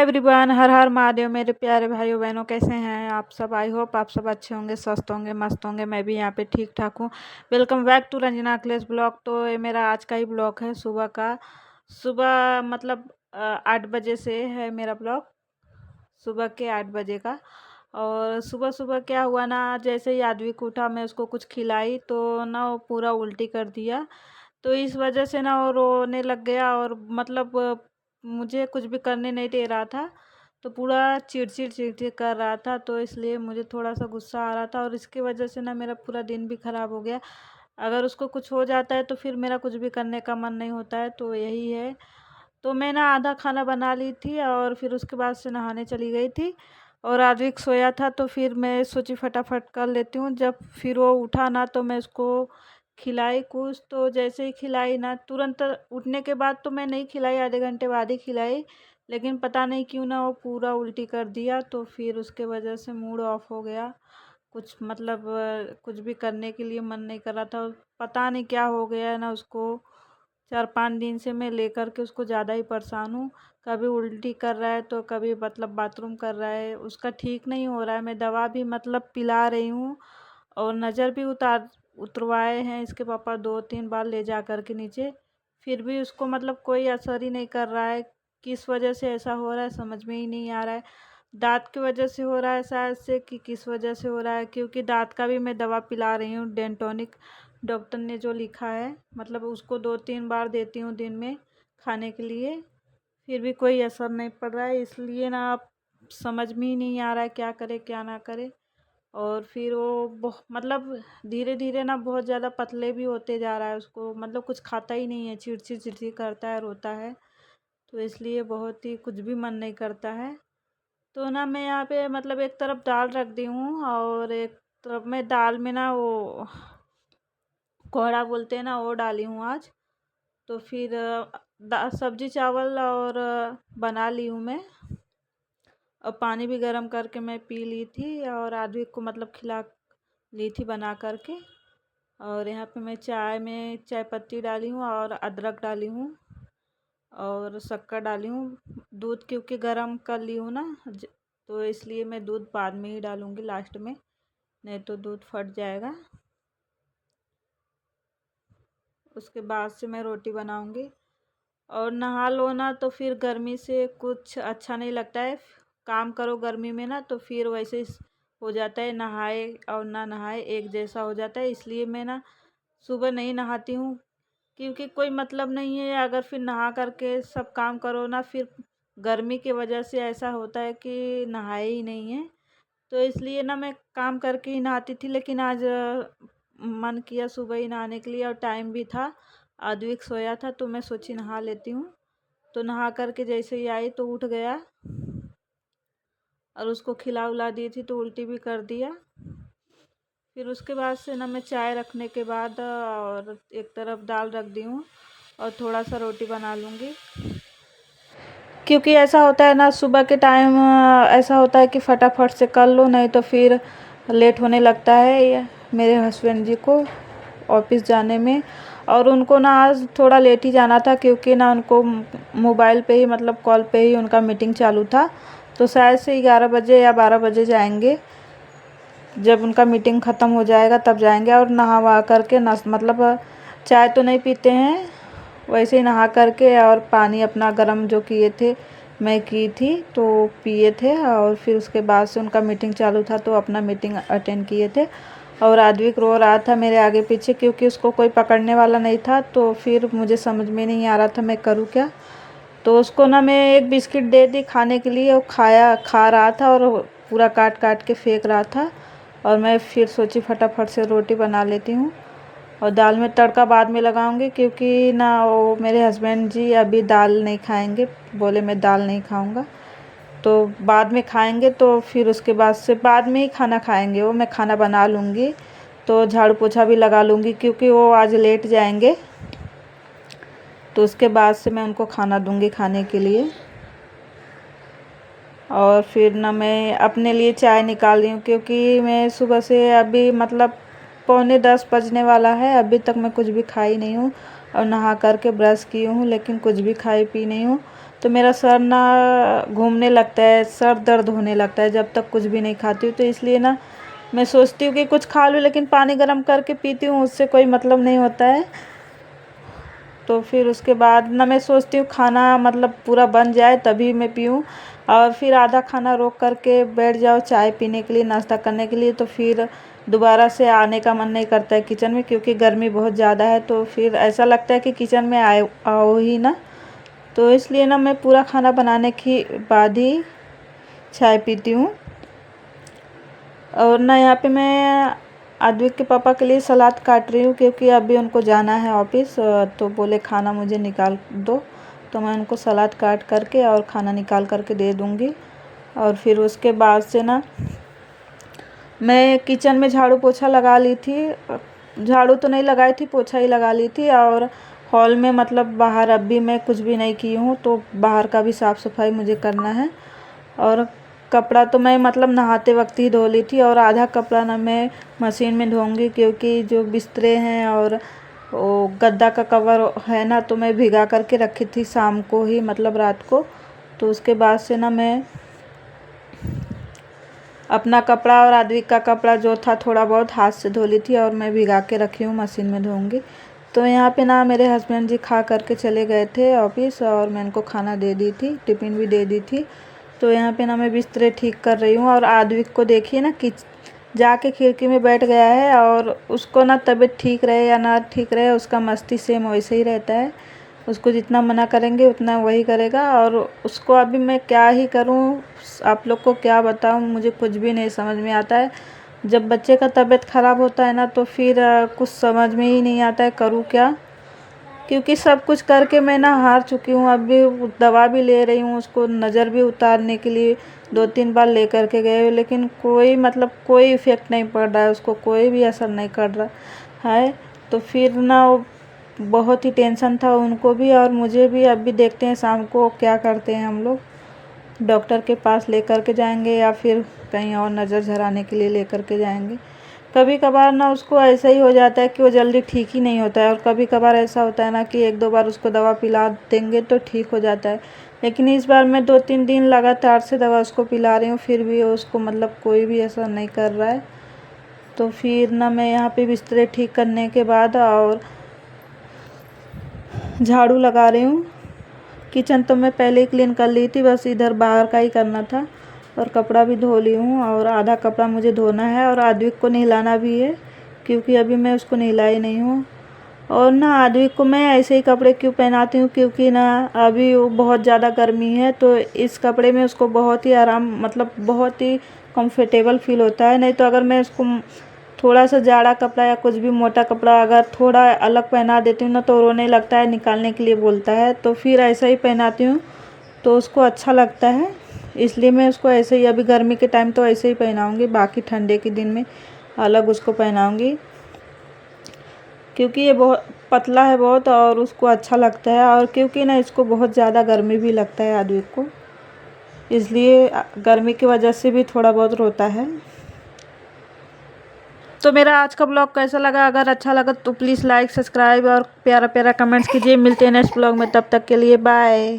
Everyone, हर हर महादेव। मेरे प्यारे भाइयों बहनों, कैसे हैं आप सब? आई होप आप सब अच्छे होंगे, स्वस्थ होंगे, मस्त होंगे। मैं भी यहाँ पे ठीक ठाक हूँ। Welcome back to Ranjana Akhilesh blog. तो ये मेरा आज का ही ब्लॉग है, सुबह का। सुबह मतलब 8 बजे से है मेरा ब्लॉग, सुबह के 8 बजे का। और सुबह सुबह क्या हुआ ना, जैसे ही आदमी को उठा, मैं उसको कुछ खिलाई तो ना वो पूरा उल्टी कर दिया। तो इस वजह से ना वो रोने लग गया और मतलब मुझे कुछ भी करने नहीं दे रहा था। तो पूरा चिड़चिड़ चिड़चिड़ कर रहा था, तो इसलिए मुझे थोड़ा सा गुस्सा आ रहा था और इसकी वजह से ना मेरा पूरा दिन भी ख़राब हो गया। अगर उसको कुछ हो जाता है तो फिर मेरा कुछ भी करने का मन नहीं होता है, तो यही है। तो मैं ना आधा खाना बना ली थी और फिर उसके बाद से नहाने चली गई थी। और आद्विक सोया था तो फिर मैं सोची फटाफट कर लेती हूँ। जब फिर वो उठा ना तो मैं उसको खिलाई कुछ। तो जैसे ही खिलाई ना, तुरंत उठने के बाद तो मैं नहीं खिलाई, आधे घंटे बाद ही खिलाई। लेकिन पता नहीं क्यों ना वो पूरा उल्टी कर दिया, तो फिर उसके वजह से मूड ऑफ हो गया। कुछ मतलब कुछ भी करने के लिए मन नहीं कर रहा था। पता नहीं क्या हो गया है ना उसको। 4-5 दिन से मैं लेकर के उसको ज़्यादा ही परेशान हूँ। कभी उल्टी कर रहा है तो कभी मतलब बाथरूम कर रहा है, उसका ठीक नहीं हो रहा है। मैं दवा भी मतलब पिला रही हूँ और नज़र भी उतरवाए हैं इसके पापा 2-3 बार ले जा कर के नीचे। फिर भी उसको मतलब कोई असर ही नहीं कर रहा है। किस वजह से ऐसा हो रहा है समझ में ही नहीं आ रहा है। दांत की वजह से हो रहा है शायद से, कि किस वजह से हो रहा है, क्योंकि दांत का भी मैं दवा पिला रही हूँ, डेंटोनिक डॉक्टर ने जो लिखा है। मतलब उसको 2-3 बार देती हूँ दिन में खाने के लिए, फिर भी कोई असर नहीं पड़ रहा है। इसलिए ना आप समझ में ही नहीं आ रहा है क्या करे क्या ना करे। और फिर वो मतलब धीरे धीरे ना बहुत ज़्यादा पतले भी होते जा रहा है। उसको मतलब कुछ खाता ही नहीं है, चिड़चिड़ चिड़चिड़ करता है, रोता है। तो इसलिए बहुत ही कुछ भी मन नहीं करता है। तो ना मैं यहाँ पे मतलब एक तरफ दाल रख दी हूँ और एक तरफ मैं दाल में ना वो कोहड़ा बोलते हैं ना, वो डाली हूँ आज। तो फिर सब्जी चावल और बना ली हूँ मैं। और पानी भी गर्म करके मैं पी ली थी और आदमी को मतलब खिला ली थी बना करके। और यहाँ पे मैं चाय में चाय पत्ती डाली हूँ और अदरक डाली हूँ और शक्कर डाली हूँ। दूध क्योंकि गर्म कर ली हूँ ना, तो इसलिए मैं दूध बाद में ही डालूँगी लास्ट में, नहीं तो दूध फट जाएगा। उसके बाद से मैं रोटी बनाऊँगी। और नहा लो ना तो फिर गर्मी से कुछ अच्छा नहीं लगता है। काम करो गर्मी में ना तो फिर वैसे हो जाता है, नहाए और ना नहाए एक जैसा हो जाता है। इसलिए मैं ना सुबह नहीं नहाती हूँ, क्योंकि कोई मतलब नहीं है। अगर फिर नहा करके सब काम करो ना, फिर गर्मी की वजह से ऐसा होता है कि नहाए ही नहीं है। तो इसलिए ना मैं काम करके ही नहाती थी, लेकिन आज मन किया सुबह ही नहाने के लिए और टाइम भी था। आद्विक सोया था तो मैं सोची नहा लेती हूँ। तो नहा करके जैसे ही आई तो उठ गया और उसको खिला उला दी थी तो उल्टी भी कर दिया। फिर उसके बाद से ना मैं चाय रखने के बाद और एक तरफ दाल रख दी हूँ और थोड़ा सा रोटी बना लूँगी। क्योंकि ऐसा होता है ना सुबह के टाइम, ऐसा होता है कि फटाफट से कर लो, नहीं तो फिर लेट होने लगता है मेरे हस्बैंड जी को ऑफिस जाने में। और उनको ना आज थोड़ा लेट ही जाना था, क्योंकि ना उनको मोबाइल पे ही मतलब कॉल पे ही उनका मीटिंग चालू था। तो शायद से 11 बजे या 12 बजे जाएंगे। जब उनका मीटिंग ख़त्म हो जाएगा तब जाएंगे। और नहा वहा करके मतलब चाय तो नहीं पीते हैं, वैसे ही नहा करके और पानी अपना गर्म जो किए थे मैं की थी तो पिए थे। और फिर उसके बाद से उनका मीटिंग चालू था तो अपना मीटिंग अटेंड किए थे। और आद्विक रो रहा था मेरे आगे पीछे, क्योंकि उसको कोई पकड़ने वाला नहीं था। तो फिर मुझे समझ में नहीं आ रहा था मैं करूँ क्या। तो उसको ना मैं एक बिस्किट दे दी खाने के लिए, वो खा रहा था और पूरा काट काट के फेंक रहा था। और मैं फिर सोची फटाफट से रोटी बना लेती हूँ और दाल में तड़का बाद में लगाऊंगी, क्योंकि ना वो मेरे हस्बैंड जी अभी दाल नहीं खाएंगे, बोले मैं दाल नहीं खाऊंगा। तो बाद में खाएंगे तो फिर उसके बाद से बाद में ही खाना खाएंगे वो। मैं खाना बना लूँगी तो झाड़ू पोछा भी लगा लूँगी, क्योंकि वो आज लेट जाएंगे। तो उसके बाद से मैं उनको खाना दूँगी खाने के लिए। और फिर ना मैं अपने लिए चाय निकाल रही हूँ, क्योंकि मैं सुबह से अभी मतलब 9:45 बजने वाला है, अभी तक मैं कुछ भी खाई नहीं हूँ। और नहा करके ब्रश की हूँ, लेकिन कुछ भी खाई पी नहीं हूँ। तो मेरा सर ना घूमने लगता है, सर दर्द होने लगता है जब तक कुछ भी नहीं खाती हूँ। तो इसलिए ना मैं सोचती हूँ कि कुछ खा लूँ, लेकिन पानी गर्म करके पीती हूँ, उससे कोई मतलब नहीं होता है। तो फिर उसके बाद ना मैं सोचती हूँ खाना मतलब पूरा बन जाए तभी मैं पीऊँ, और फिर आधा खाना रोक करके बैठ जाओ चाय पीने के लिए, नाश्ता करने के लिए। तो फिर दोबारा से आने का मन नहीं करता है किचन में, क्योंकि गर्मी बहुत ज़्यादा है। तो फिर ऐसा लगता है कि किचन में आओ ही ना। तो इसलिए ना मैं पूरा खाना बनाने के बाद ही चाय पीती हूँ। और ना यहाँ पे मैं अद्विक के पापा के लिए सलाद काट रही हूँ, क्योंकि अभी उनको जाना है ऑफिस। तो बोले खाना मुझे निकाल दो, तो मैं उनको सलाद काट करके और खाना निकाल करके दे दूँगी। और फिर उसके बाद से ना मैं किचन में झाड़ू पोछा लगा ली थी, झाड़ू तो नहीं लगाई थी, पोछा ही लगा ली थी। और हॉल में मतलब बाहर अभी मैं कुछ भी नहीं की हूँ, तो बाहर का भी साफ़ सफाई मुझे करना है। और कपड़ा तो मैं मतलब नहाते वक्त ही धो ली थी, और आधा कपड़ा ना मैं मशीन में धोऊंगी, क्योंकि जो बिस्तरे हैं और वो गद्दा का कवर है ना, तो मैं भिगा करके रखी थी शाम को ही, मतलब रात को। तो उसके बाद से ना मैं अपना कपड़ा और आद्विक का कपड़ा जो था थोड़ा बहुत हाथ से धो ली थी, और मैं भिगा के रखी हूँ, मशीन में धोऊंगी। तो यहाँ पे ना मेरे हस्बैंड जी खा करके चले गए थे ऑफिस, और मैं उनको खाना दे दी थी, टिफ़िन भी दे दी थी। तो यहाँ पे ना मैं बिस्तरे ठीक कर रही हूँ। और आद्विक को देखिए ना कि जाके खिड़की में बैठ गया है, और उसको ना तबीयत ठीक रहे या ना ठीक रहे, उसका मस्ती सेम वैसे ही रहता है। उसको जितना मना करेंगे उतना वही करेगा। और उसको अभी मैं क्या ही करूँ, आप लोग को क्या बताऊँ, मुझे कुछ भी नहीं समझ में आता है। जब बच्चे का तबीयत ख़राब होता है ना, तो फिर कुछ समझ में ही नहीं आता है करूँ क्या, क्योंकि सब कुछ करके मैं ना हार चुकी हूँ। अभी दवा भी ले रही हूँ, उसको नज़र भी उतारने के लिए 2-3 बार ले कर के गए, लेकिन कोई मतलब कोई इफ़ेक्ट नहीं पड़ रहा है, उसको कोई भी असर नहीं कर रहा है। तो फिर ना वो बहुत ही टेंशन था उनको भी और मुझे भी। अभी देखते हैं शाम को क्या करते हैं हम लोग, डॉक्टर के पास लेकर के जाएंगे या फिर कहीं और नज़र झराने के लिए लेकर के जाएंगे। कभी कभार ना उसको ऐसा ही हो जाता है कि वो जल्दी ठीक ही नहीं होता है, और कभी कभार ऐसा होता है ना कि 1-2 बार उसको दवा पिला देंगे तो ठीक हो जाता है। लेकिन इस बार मैं 2-3 दिन लगातार से दवा उसको पिला रही हूँ, फिर भी उसको मतलब कोई भी असर नहीं कर रहा है। तो फिर ना मैं यहाँ पे बिस्तरे ठीक करने के बाद और झाड़ू लगा रही हूँ। किचन तो मैं पहले ही क्लीन कर ली थी, बस इधर बाहर का ही करना था। और कपड़ा भी धो ली हूँ, और आधा कपड़ा मुझे धोना है और आद्विक को नहलाना भी है, क्योंकि अभी मैं उसको नहलाई नहीं हूँ। और ना आद्विक को मैं ऐसे ही कपड़े क्यों पहनाती हूँ, क्योंकि ना अभी वो बहुत ज़्यादा गर्मी है, तो इस कपड़े में उसको बहुत ही आराम मतलब बहुत ही कंफर्टेबल फील होता है। नहीं तो अगर मैं उसको थोड़ा सा जाड़ा कपड़ा या कुछ भी मोटा कपड़ा अगर थोड़ा अलग पहना देती हूँ ना, तो रोने लगता है, निकालने के लिए बोलता है। तो फिर ऐसा ही पहनाती हूँ तो उसको अच्छा लगता है, इसलिए मैं उसको ऐसे ही अभी गर्मी के टाइम तो ऐसे ही पहनाऊँगी, बाकी ठंडे के दिन में अलग उसको पहनाऊँगी, क्योंकि ये बहुत पतला है बहुत और उसको अच्छा लगता है। और क्योंकि ना इसको बहुत ज़्यादा गर्मी भी लगता है आद्विक को, इसलिए गर्मी की वजह से भी थोड़ा बहुत रोता है। तो मेरा आज का ब्लॉग कैसा लगा, अगर अच्छा लगा तो प्लीज़ लाइक सब्सक्राइब और प्यारा प्यारा कमेंट्स कीजिए। मिलते हैं नेक्स्ट ब्लॉग में, तब तक के लिए बाय।